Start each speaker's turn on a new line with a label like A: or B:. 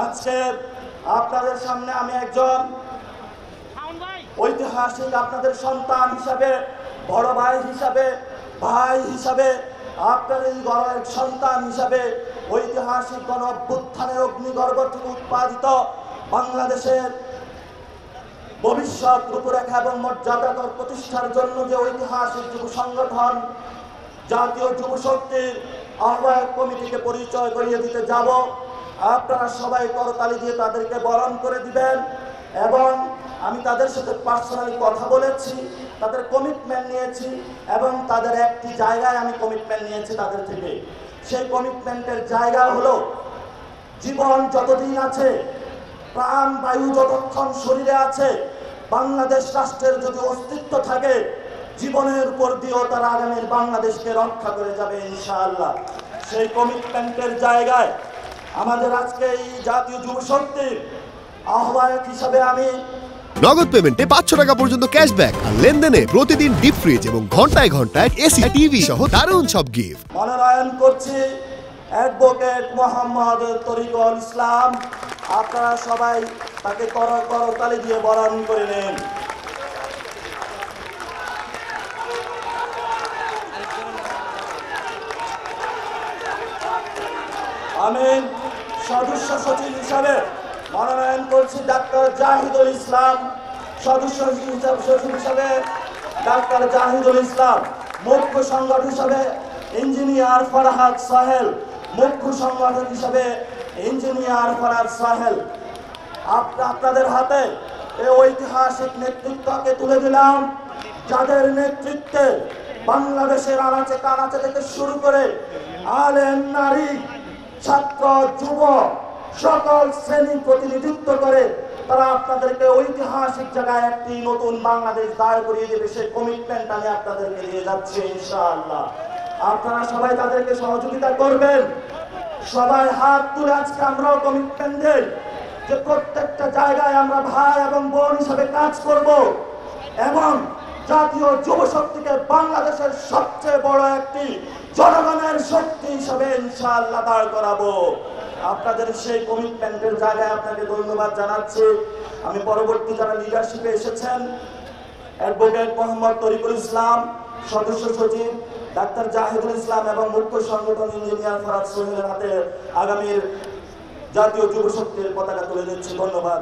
A: আজকে আপনাদের সামনে আমি একজন ঐতিহাসিক আপনাদের সন্তান হিসাবে, বড় ভাই হিসাবে আপনাদের ঘরের সন্তান হিসাবে ঐতিহাসিক গণ অভ্যুত্থানের অগ্নিগর্ভ থেকে উৎপাদিত বাংলাদেশের ভবিষ্যৎ রূপরেখা এবং মর্যাদাকর প্রতিষ্ঠার জন্য যে ঐতিহাসিক যুব সংগঠন জাতীয় যুব শক্তির আহ্বায়ক কমিটিকে পরিচয় করিয়ে দিতে যাব। আপনারা সবাই করতালি দিয়ে তাদেরকে বরণ করে দিবেন এবং আমি তাদের সাথে পার্সোনালি কথা বলেছি, তাদের কমিটমেন্ট নিয়েছি এবং তাদের একটি জায়গায় আমি কমিটমেন্ট নিয়েছি তাদের থেকে। সেই কমিটমেন্টের জায়গা হলো, জীবন যতদিন আছে, প্রাণ বায়ু যতক্ষণ শরীরে আছে, বাংলাদেশ রাষ্ট্রের যদি অস্তিত্ব থাকে, জীবনের উপর দিয়েও তারা আগামীর বাংলাদেশকে রক্ষা করে যাবে ইনশাআল্লাহ। সেই কমিটমেন্টের জায়গায় আমাদের আজকে এই জাতীয় যুব শক্তির আহ্বায়ক হিসাবে আমি
B: নগদ পেমেন্টে 500 টাকা পর্যন্ত ক্যাশব্যাক আর লেনদেনে প্রতিদিন ডিপ ফ্রিজ এবং ঘন্টায় ঘন্টায় এসি টিভি সহ দারুণ সব গিফট
A: মনোনয়ন করছি অ্যাডভোকেট মোহাম্মদ তরিকুল ইসলাম। আপনারা সবাই তাকে করতালি দিয়ে বরণ করে নেন। আমি সদস্য সচিব হিসাবে মনোনয়ন করছি ডাক্তার জাহিদুল ইসলাম, সদস্য সচিব হিসাবে ডাক্তার জাহিদুল ইসলাম, মুখ্য সংগঠক হিসাবে ইঞ্জিনিয়ার ফরহাদ সাহেল, মুখ্য সংগঠক হিসাবে ইঞ্জিনিয়ার ফরহাদ সাহেল। আপনাদের হাতে এই ঐতিহাসিক নেতৃত্বকে তুলে দিলাম, যাদের নেতৃত্বে বাংলাদেশের আনাচে কানাচে থেকে শুরু করে আলেম, নারী, ছাত্র, যুব সকল শ্রেণী প্রতিনিধিত্ব করে তারা আপনাদেরকে ঐতিহাসিক জায়গায় একটি নতুন বাংলাদেশ দাঁড় করিয়ে দেবে। সেই কমিটমেন্ট আমি আপনাদেরকে দিয়ে যাচ্ছি ইনশাআল্লাহ। আপনারা সবাই তাদেরকে সহযোগিতা করবেন। সবাই হাত তুলে আজকে আমরাও কমিটমেন্ট দেই যে প্রত্যেকটা জায়গায় আমরা ভাই এবং বোন হিসাবে কাজ করব এবং জাতীয় যুব শক্তিকে বাংলাদেশের সবচেয়ে বড় একটি জনগণের শক্তি হিসাবে ইনশাআল্লাহ দাঁড় করাবো। আপনাদের সেই কমিটমেন্টের জায়গায় আপনাকে ধন্যবাদ জানাচ্ছি। আমি পরবর্তী যারা লিডারশিপে এসেছেন, অ্যাডভোকেট মোহাম্মদ তরিকুল ইসলাম, সদস্য সচিব ডাক্তার জাহিদুল ইসলাম এবং মুখ্য সংগঠন ইঞ্জিনিয়ার ফরহাদ সোহেলের হাতে আগামীর জাতীয় যুব শক্তির পতাকা তুলে দিচ্ছি। ধন্যবাদ।